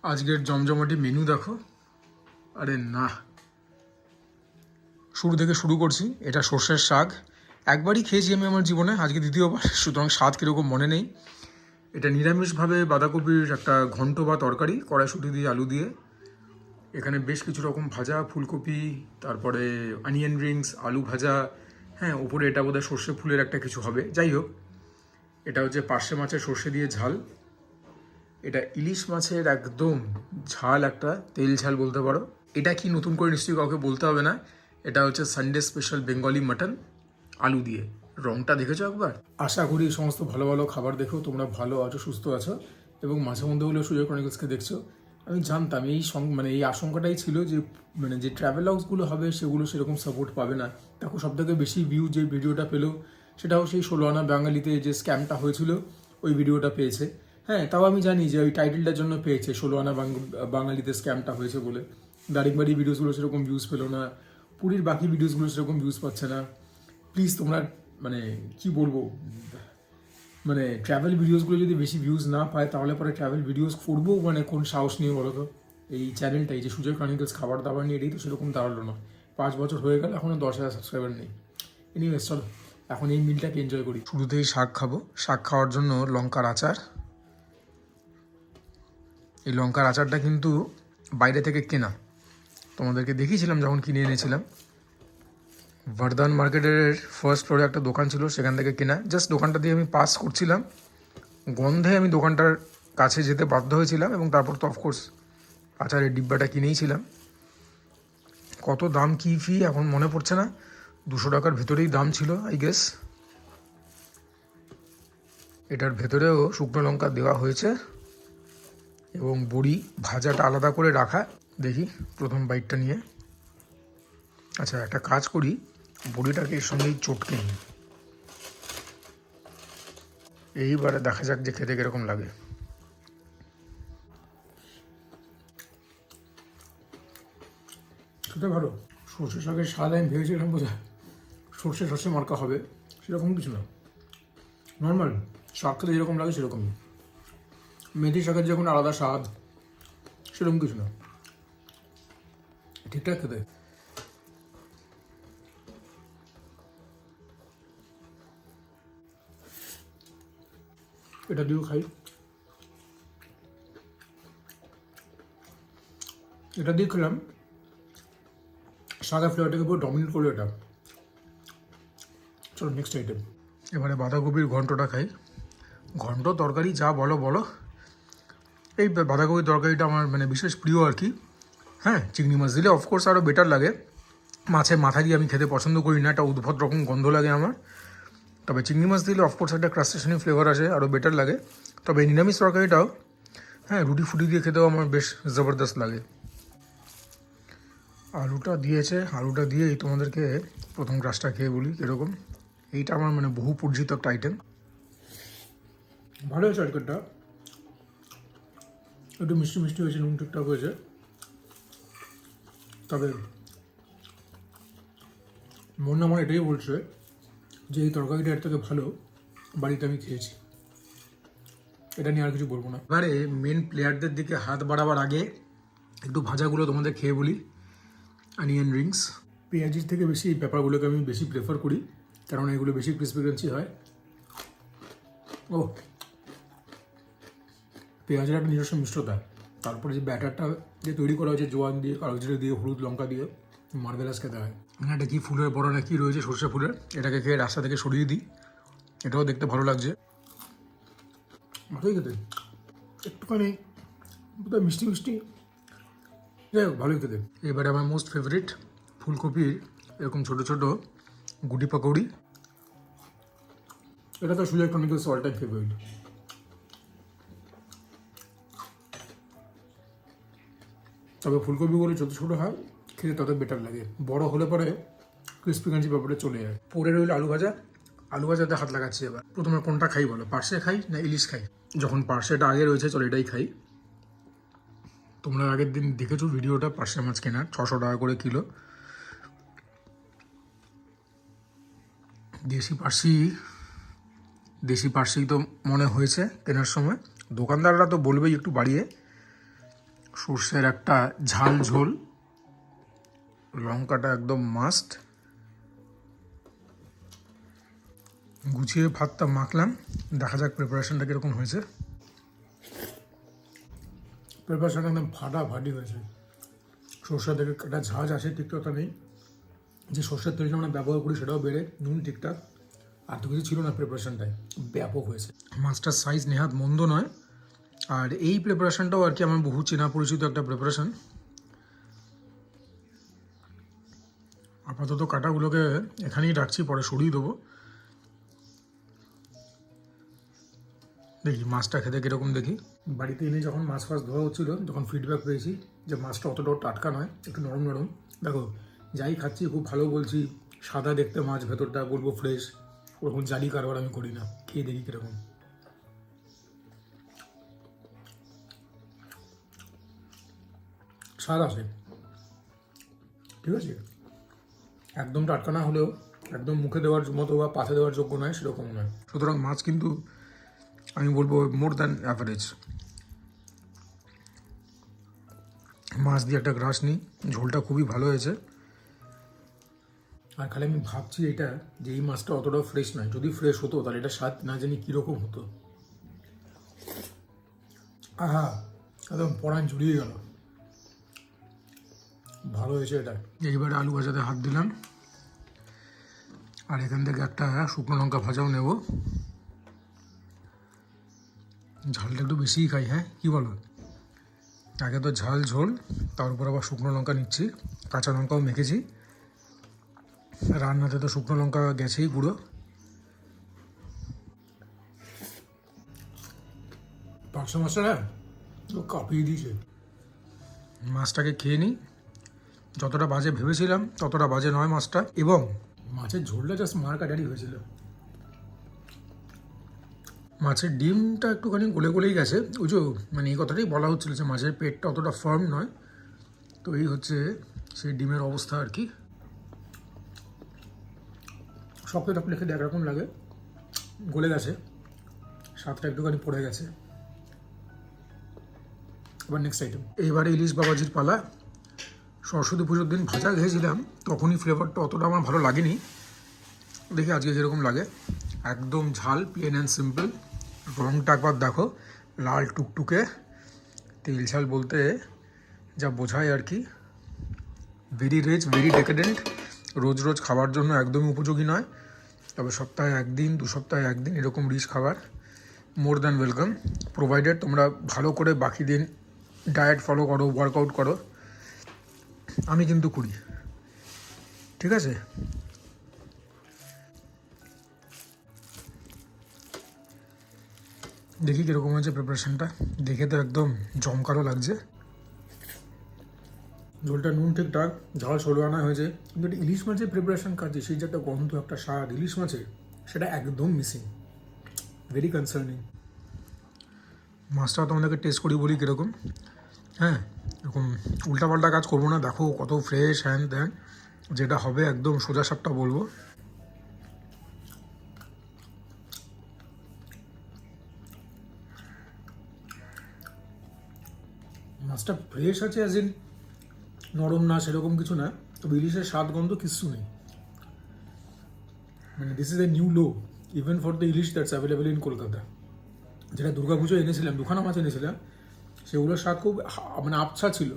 আজকের জমজমাটি মেনু দেখো। আরে না, শুরু থেকে শুরু করছি। এটা সর্ষের শাক, একবারই খেয়েছি আমি আমার জীবনে, আজকে দ্বিতীয়বার, সুতরাং স্বাদ কীরকম মনে নেই। এটা নিরামিষভাবে বাঁধাকপির একটা ঘন্ট বা তরকারি, কড়াইশুঁটি দিয়ে আলু দিয়ে। এখানে বেশ কিছু রকম ভাজা, ফুলকপি, তারপরে অনিয়ন রিংস, আলু ভাজা, হ্যাঁ ওপরে এটা বোধহয় সর্ষে ফুলের একটা কিছু হবে। যাই হোক, এটা হচ্ছে পার্শে মাছের সর্ষে দিয়ে ঝাল। এটা ইলিশ মাছের একদম ঝাল, একটা তেল ঝাল বলতে পারো। এটা কি নতুন করে নিশ্চয়ই কাউকে বলতে হবে না, এটা হচ্ছে সানডে স্পেশাল বেঙ্গলি মাটন আলু দিয়ে। রংটা দেখেছো একবার? আশা করি সমস্ত ভালো ভালো খাবার দেখেও তোমরা ভালো আছো, সুস্থ আছো, এবং মাঝে মধ্যে হলেও সুজয় ক্রনিকলসকে দেখছো। আমি জানতাম এই আশঙ্কাটাই ছিল যে যে ট্রাভেল হাউসগুলো হবে সেগুলো সেরকম সাপোর্ট পাবে না। দেখো, সব থেকে বেশি ভিউ যে ভিডিওটা পেলো সেটাও সেই 16 আনা বাঙালিতে যে স্ক্যামটা হয়েছিল ওই ভিডিওটা পেয়েছে। হ্যাঁ, তাও আমি জানি যে ওই টাইটেলটার জন্য পেয়েছে, 16 আনা বাঙালিতে স্ক্যামটা হয়েছে বলে। দারিংবাড়ি ভিডিওসগুলো সেরকম ভিউজ পেলো না, পুরীর বাকি ভিডিওসগুলো সেরকম ভিউজ পাচ্ছে না। প্লিজ তোমরা কি বলবো, ট্রাভেল ভিডিওসগুলো যদি বেশি ভিউজ না পায় তাহলে পরে ট্রাভেল ভিডিওস করবো কোন সাহস নিয়ে বলো তো। এই চ্যানেলটাই যে সুজয় ক্রনিকলস খাবার দাবার নিয়ে, এটাই তো সেরকম দাঁড়ালো না। 5 বছর হয়ে গেল, এখনও 10,000 সাবস্ক্রাইবার নেই। এনিওয়েজ চলো এখন এই মিলটাকে এনজয় করি। শুরুতেই শাক খাবো। শাক খাওয়ার জন্য লঙ্কার আচার। এই লঙ্কার আচারটা কিন্তু বাইরে থেকে কেনা, তোমাদেরকে দেখিয়েছিলাম যখন কিনে এনেছিলাম। বর্ধমান মার্কেটের ফার্স্ট ফ্লোরে একটা দোকান ছিল, সেখান থেকে কেনা। জাস্ট দোকানটা দিয়ে আমি পাস করছিলাম, গন্ধে আমি দোকানটার কাছে যেতে বাধ্য হয়েছিলাম, এবং তারপর তো অফকোর্স আচারের ডিব্বাটা কিনেইছিলাম। কত দাম কী ফি এখন মনে পড়ছে না, 200 টাকার ভেতরেই দাম ছিল আই গেস। এটার ভেতরেও শুকনো লঙ্কা দেওয়া হয়েছে এবং বড়ি ভাজাটা আলাদা করে রাখা। দেখি প্রথম বাইটটা নিয়ে। আচ্ছা, একটা কাজ করি, বড়িটাকে এর সঙ্গেই চটকে নিই। এইবারে দেখা যাক যে খেতে কীরকম লাগে। খেতে ভালো। সর্ষে শাকের স্বাদ আমি ভেবেছিলাম বোধহয় সর্ষে মার্কা হবে, সেরকম কিছু না। নর্মাল শাক খেতে যেরকম লাগে সেরকমই। মেথি শাকের যখন আলাদা স্বাদ, সেরকম কিছু না, ঠিকঠাক খেতে। এটা দিয়েও খাই। এটা দিয়ে খেলাম, শাকের ফ্লেভারটাকে পুরো ডমিনেট করলো এটা। চলো নেক্সট আইটেম। এবারে বাঁধাকপির ঘন্টটা খাই। ঘন্ট তরকারি যা বলো বলো, এই বাঁধাকপির তরকারিটা আমার বিশেষ প্রিয় আর কি। হ্যাঁ, চিংড়ি মাছ দিলে অফকোর্স আরও বেটার লাগে। মাছের মাথা দিয়ে আমি খেতে পছন্দ করি না, একটা উদ্ভট রকম গন্ধ লাগে আমার। তবে চিংড়ি মাছ দিলে অফকোর্স একটা ক্রাস্টেশনি ফ্লেভার আসে, আরও বেটার লাগে। তবে নিরামিষ তরকারিটাও, হ্যাঁ, রুটি ফুটি দিয়ে খেতেও আমার বেশ জবরদস্ত লাগে। আলুটা দিয়েছে, আলুটা দিয়েই তোমাদেরকে প্রথম গ্রাসটা খেয়ে বলি কীরকম। এইটা আমার বহু পরিচিত একটা আইটেম। ভালো হয়েছে আইটেমটা, একটু মিষ্টি মিষ্টি হয়েছে, নুন ঠিকঠাক হয়েছে। তবে মন আমার এটাই বলছে যে এই তরকারিটা এর থেকে ভালো বাড়িতে আমি খেয়েছি। এটা নিয়ে আর কিছু বলবো না। এবারে মেন প্লেয়ারদের দিকে হাত বাড়াবার আগে একটু ভাজাগুলো তোমাদের খেয়ে বলি। অনিয়ন রিংস, পেঁয়াজির থেকে বেশি এই ব্যাপারগুলোকে আমি বেশি প্রেফার করি, কারণ এগুলো বেশি ক্রিসপি ক্রাঞ্চি হয়। ও, পেঁয়াজের একটা নিজস্ব মিষ্টতা, তারপরে যে ব্যাটারটা যে তৈরি করা হয়েছে জোয়ান দিয়ে, কালো জিরে দিয়ে, হলুদ লঙ্কা দিয়ে, মার্বেলাস খেতে হয়। এটা কি ফুলের বড়া না কি রয়েছে, সর্ষে ফুলের, এটাকে খেয়ে রাস্তা থেকে সরিয়ে দিই। এটাও দেখতে ভালো লাগছে, ভালোই খেতে, একটুখানি মিষ্টি মিষ্টি, যাই হোক ভালোই খেতে। এবারে আমার মোস্ট ফেভারিট ফুলকপির এরকম ছোটো ছোটো গুটি পাকৌড়ি। এটা তো Sujoy chronicles all time favourite. তবে ফুলকপিগুলো যত ছোটো হয় খেতে তত বেটার লাগে, বড় হলে পরে ক্রিস্পি ক্রাঞ্চি ব্যাপারটা চলে যায়। পরে রইল আলু ভাজা। আলু ভাজাতে হাত লাগাচ্ছি এবার। প্রথমে কোনটা খাই বলো, পার্শে খাই না ইলিশ খাই? যখন পার্শেটা আগে রয়েছে চলো এটাই খাই। তোমরা আগের দিন দেখেছো ভিডিওটা পার্শে মাছ কেনার, 600 টাকা করে কিলো। দেশি পার্সেই তো মনে হয়েছে কেনার সময়। দোকানদাররা তো বলবেই একটু বাড়িয়ে, সর্ষের একটা ঝাল ঝোল, লঙ্কাটা একদম মাস্ট। গুছিয়ে ভাতটা মাখলাম, দেখা যাক প্রিপারেশনটা কীরকম হয়েছে। প্রিপারেশনটা একদম ফাটাফাটি হয়েছে। সর্ষে থেকে একটা ঝাঁঝ আসে ঠিক কথা নেই, যে সর্ষের তেলটা আমরা ব্যবহার করি সেটাও বেড়ে, নুন ঠিকঠাক, আর তো কিছু ছিল না। প্রিপারেশনটাই ব্যাপক হয়েছে। মাছটার সাইজ নেহাত মন্দ নয়, আর এই প্রিপারেশনটাও আর কি আমার বহু চেনা পরিচিত একটা প্রিপারেশন। আপাতত কাটাগুলোকে এখানেই রাখছি, পরে সরিয়ে দেবো। দেখি মাছটা খেতে কীরকম দেখি। বাড়িতে এনে যখন মাছ ফাছ ধোয়া হচ্ছিলো তখন ফিডব্যাক পেয়েছি যে মাছটা অতটাও টাটকা নয়, একটু নরম নরম। দেখো যাই খাচ্ছি খুব ভালো বলছি, সাদা দেখতে মাছ, ভেতরটা বলবো ফ্রেশ, ওরকম জালি কারবার আমি করি না। খেয়ে দেখি কীরকম। স্বাদ আছে, ঠিক আছে, একদম টাটকা না হলেও একদম মুখে দেওয়ার মতো বা পাতে দেওয়ার যোগ্য নয় সেরকম নয়। সুতরাং মাছ কিন্তু আমি বলবো মোর দ্যান অ্যাভারেজ। মাছ দিয়ে একটা গ্রাস নিই, ঝোলটা খুবই ভালো হয়েছে। আর খালি আমি ভাবছি এটা যে এই মাছটা অতটাও ফ্রেশ নয়, যদি ফ্রেশ হতো তাহলে এটা স্বাদ না জানি কীরকম হতো। আহা, একদম পরাণ জুড়িয়ে গেল, ভালো হয়েছে এটা। এইবারে আলু ভাজাতে হাত দিলাম, আর এখান থেকে একটা শুকনো লঙ্কা ভাজাও নেব। ঝালটা একটু বেশিই খাই, হ্যাঁ কি বলো? আগে তো ঝাল ঝোল, তার উপর আবার শুকনো লঙ্কা নিচ্ছি, কাঁচা লঙ্কাও মেখেছি। রান্নাতে তো শুকনো লঙ্কা গেছেই পুরো। পাঁচশো মাছটা কাঁপিয়ে দিয়েছে। মাছটাকে খেয়ে নিই। যতটা বাজে ভেবেছিলাম ততটা বাজে নয় মাছটা, এবং মাছের ঝোলটা জাস্ট মারকাটারি হয়েছিল। মাছের ডিমটা একটুখানি গলে গলেই গেছে, ওই যে মানে এই কথাটাই বলা হচ্ছিল যে মাছের পেটটা অতটা ফার্ম নয়, তো এই হচ্ছে সেই ডিমের অবস্থা আর কি। শক্ত টক খেতে একরকম লাগে, গলে গেছে, স্বাদটা একটুখানি পড়ে গেছে। এবার নেক্সট আইটেম, এইবারে ইলিশ বাবাজির পালা। সরস্বতী পুজোর দিন ভাজা খেয়েছিলাম, তখনই ফ্লেভারটা অতটা আমার ভালো লাগেনি। দেখি আজকে কীরকম লাগে। একদম ঝাল, প্লেন অ্যান্ড সিম্পল। রংটা একবার দেখো, লাল টুকটুকে, তেল ঝাল বলতে যা বোঝায় আর কি। Very rich, very decadent. রোজ রোজ খাবার জন্য একদমই উপযোগী নয়, তবে সপ্তাহে একদিন, 2 সপ্তাহে একদিন এরকম রিচ খাবার মোর দ্যান ওয়েলকাম, প্রোভাইডেড তোমরা ভালো করে বাকি দিন ডায়েট ফলো করো, ওয়ার্কআউট করো। আমি কিন্তু করি, ঠিক আছে। দেখি কীরকম হয়েছে প্রিপারেশনটা, দেখে তো একদম জমকালো লাগছে। ঝোলটা নুন ঠিকঠাক, ঝাল 16 আনা হয়েছে, কিন্তু একটা ইলিশ মাছের প্রিপারেশন খাচ্ছি, সেই যে একটা গন্ধ, একটা স্বাদ ইলিশ মাছের, সেটা একদম মিসিং। Very concerning. মাছটা তোমাদেরকে টেস্ট করি বলি কীরকম। হ্যাঁ, এরকম উল্টাপাল্টা কাজ করবো না, দেখো কত ফ্রেশ হ্যান ত্যান, যেটা হবে একদম সোজা সাপটা বলবো। মাছটা ফ্রেশ আছে, অ্যাজ ইন নরম না সেরকম কিছু না, তবে ইলিশের স্বাদ গন্ধ কিচ্ছু নেই। মানে this is a new low even for the ilish that's available in Kolkata. যেটা দুর্গাপুজো এনেছিলাম, 2খানা মাছ এনেছিলাম, সেগুলোর স্বাদ খুব মানে আবছা ছিল,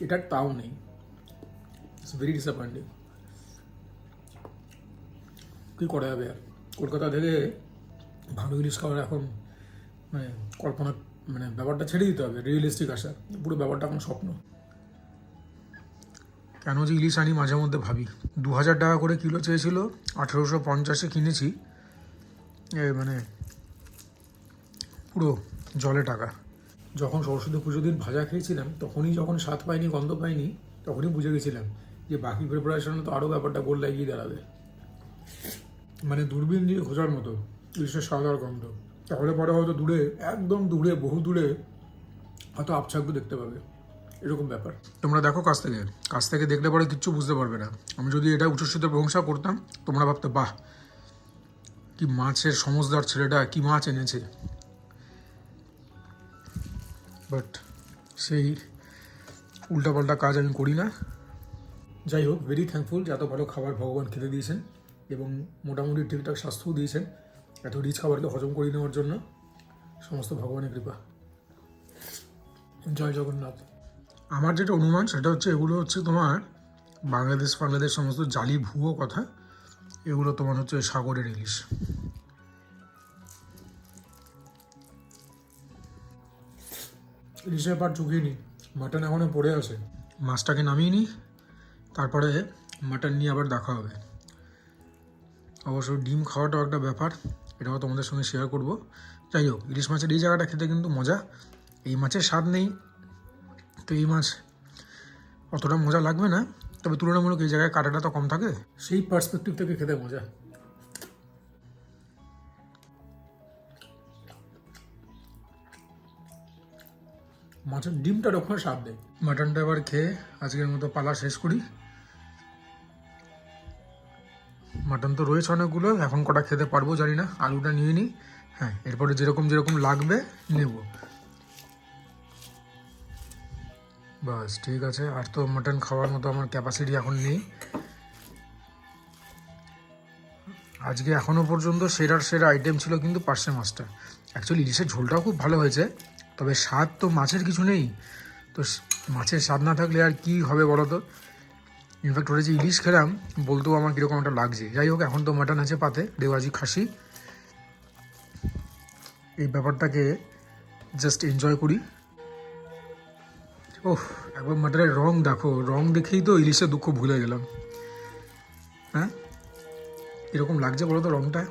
এটার তাও নেই। It's very disappointing. কী করা যাবে আর, কলকাতা থেকে ভালো ইলিশ খাওয়ার এখন মানে কল্পনা, মানে ব্যাপারটা ছেড়ে দিতে হবে, রিয়েলিস্টিক আসা, পুরো ব্যাপারটা এখন স্বপ্ন। কেন যে ইলিশ আনি মাঝে মধ্যে ভাবি। 2000 টাকা করে কিলো চেয়েছিল, 1850-এ কিনেছি, মানে পুরো জলে টাকা। যখন সরস্বতী পুজোর দিন ভাজা খেয়েছিলাম, তখনই যখন স্বাদ পাইনি, গন্ধ পাইনি, তখনই বুঝে গেছিলাম যে বাকি প্রিপারেশনে তো আরও ব্যাপারটা গোল লাগিয়ে দাঁড়াবে। মানে দূরবীন দিয়ে খোঁজার মতো ইলিশের স্বাদ আর গন্ধ। তাহলে পরে হয়তো দূরে, একদম দূরে, বহু দূরে হয়তো আবছাগুলো দেখতে পাবে, এরকম ব্যাপার। তোমরা দেখো কাছ থেকে দেখলে পরে কিচ্ছু বুঝতে পারবে না। আমি যদি এটা উচ্ছ্বসিত প্রশংসা করতাম, তোমরা ভাবতে বাহ কি মাছের সমজদার ছেলেটা, কি মাছ এনেছে। বাট সেই উল্টাপাল্টা কাজ আমি করি না। যাই হোক, ভেরি থ্যাঙ্কফুল যে এত ভালো খাবার ভগবান খেতে দিয়েছেন এবং মোটামুটি ঠিকঠাক স্বাস্থ্যও দিয়েছেন এত রিচ খাবারকে হজম করে নেওয়ার জন্য। সমস্ত ভগবানের কৃপা। জয় জগন্নাথ। আমার যেটা অনুমান সেটা হচ্ছে এগুলো হচ্ছে তোমার বাংলাদেশ সমস্ত জালি ভুয়ো কথা, এগুলো তোমার হচ্ছে সাগরের ইলিশ। ইলিশের পাট চুকিয়ে নিই, মাটন এখনও পড়ে আছে, মাছটাকে নামিয়ে নিই, তারপরে মাটন নিয়ে আবার দেখা হবে। অবশ্য ডিম খাওয়াটাও একটা ব্যাপার, এটাও তোমাদের সঙ্গে শেয়ার করব। যাই হোক, ইলিশ মাছের এই জায়গাটা খেতে কিন্তু মজা। এই মাছের স্বাদ নেই তো এই মাছ অতটা মজা লাগবে না, তবে তুলনামূলক এই জায়গায় কাঁটাটা তো কম থাকে, সেই পার্সপেক্টিভ থেকে খেতে মজা। মাছের ডিমটা রকমের স্বাদ দেয়। মাটনটা এবার খেয়ে আজকের মতো পালা শেষ করি। মাটন তো রয়েছে অনেকগুলো, এখন কটা খেতে পারবো জানি না। আলুটা নিয়ে নিই, হ্যাঁ, এরপরে যেরকম যেরকম লাগবে নেব। বাস ঠিক আছে, আর তো মাটন খাওয়ার মতো আমার ক্যাপাসিটি এখন নেই। আজকে এখনও পর্যন্ত সেরা আইটেম ছিল কিন্তু পার্শে মাছটা। অ্যাকচুয়ালি ইলিশের ঝোলটাও খুব ভালো হয়েছে, তবে স্বাদ তো মাছের কিছু নেই। তো মাছের স্বাদ না থাকলে আর কি হবে বলো তো। ইনফ্যাক্ট ওটা যে ইলিশ খেলাম বলতেও আমার কীরকম একটা লাগছে। যাই হোক, এখন তো মাটন আছে পাতে, রেওয়াজি খাসি, এই ব্যাপারটাকে জাস্ট এনজয় করি। ওহ, একবার মাটনের রং দেখো, রং দেখেই তো ইলিশের দুঃখ ভুলে গেলাম। হ্যাঁ, এরকম লাগছে বলো তো রংটা,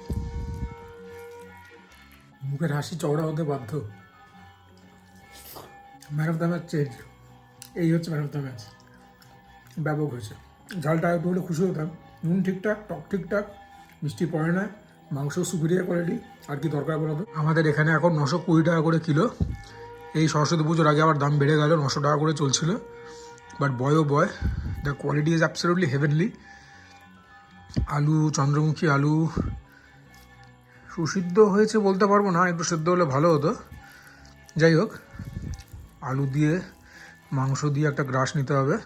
মুখের হাসি চওড়া হতে বাধ্য। Man of the match change, এই হচ্ছে ম্যান অফ দ্য ম্যাচ। ব্যাপক হয়েছে। ঝালটা একটু হলে খুশি হতাম, নুন ঠিকঠাক, টক ঠিকঠাক, মিষ্টি পড়ে না, মাংস সুপিরিয়ার কোয়ালিটি, আর কি দরকার বলো তো। আমাদের এখানে এখন 920 টাকা করে কিলো। এই সরস্বতী পুজোর আগে আবার দাম বেড়ে গেল, 900 টাকা করে চলছিল। But boy the quality is absolutely heavenly. আলু, চন্দ্রমুখী আলু সুসিদ্ধ হয়েছে বলতে পারবো না, একটু সেদ্ধ হলে ভালো হতো। যাই হোক, আলু দিয়ে মাংস দিয়ে একটা গ্রাস নিতে হবে।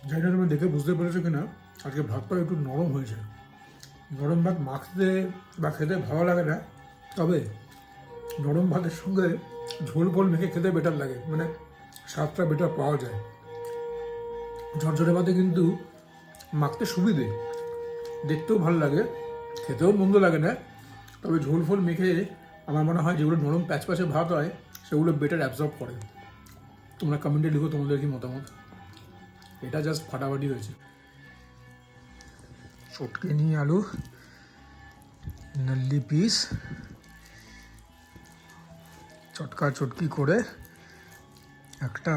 জানি না তুমি দেখে বুঝতে পেরেছো কিনা, আজকে ভাতটা একটু নরম হয়েছে। নরম ভাত মাখতে বা খেতে ভালো লাগে না, তবে নরম ভাতের সঙ্গে ঝোল ফোল মেখে খেতে বেটার লাগে, মানে স্বাদটা বেটার পাওয়া যায়। ঝরঝরে ভাতে কিন্তু মাখতে সুবিধে, দেখতেও ভালো লাগে, খেতেও মন্দ লাগে না। তবে ঝোল ফোল মেখে আমার মনে হয় যেগুলো নরম প্যাচে ভাত হয় সেগুলো বেটার অ্যাবজর্ব করে। তোমরা কমেন্টে লিখো তোমাদের কি মতামত। এটা জাস্ট ফাটাফাটি হয়েছে। চটকে নিয়ে আলু, নল্লি পিস, চটকি করে একটা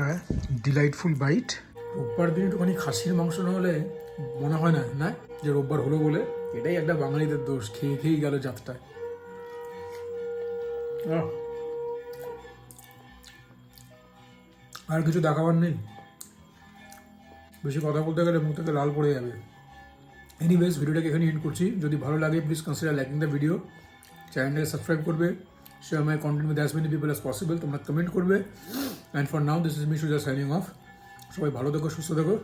ডিলাইটফুল বাইট। রোববার দিন একটুখানি খাসির মাংস না হলে মনে হয় না না যে রোববার হলো বলে। এটাই একটা বাঙালিদের দোষ, খেয়েই গেল যাত্রায়। আর কিছু দেখাবার নেই, বেশি কথা বলতে গেলে মুখ থেকে লাল পড়ে যাবে। এনিওয়েজ, ভিডিওটাকে এখানে এন্ড করছি। যদি ভালো লাগে please consider liking the video, চ্যানেলটাকে সাবস্ক্রাইব করবে, share my content with as many people as possible, তোমরা কমেন্ট করবে। And for now this is me Suja signing off. সবাই ভালো থেকো, সুস্থ থেকো,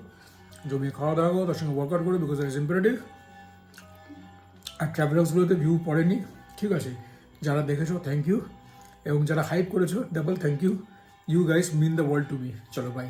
জমিয়ে খাওয়া দাওয়া করো, তার সঙ্গে ওয়ার্কআউট করো, বিকজ দ্যাট ইজ ইম্পারেটিভ। আর ট্রাভেলার্সগুলোতে ভিউ পড়েনি, ঠিক আছে, যারা দেখেছো থ্যাংক ইউ, এবং যারা হাইপ করেছো double thank you. You guys mean the world to me. চলো বাই।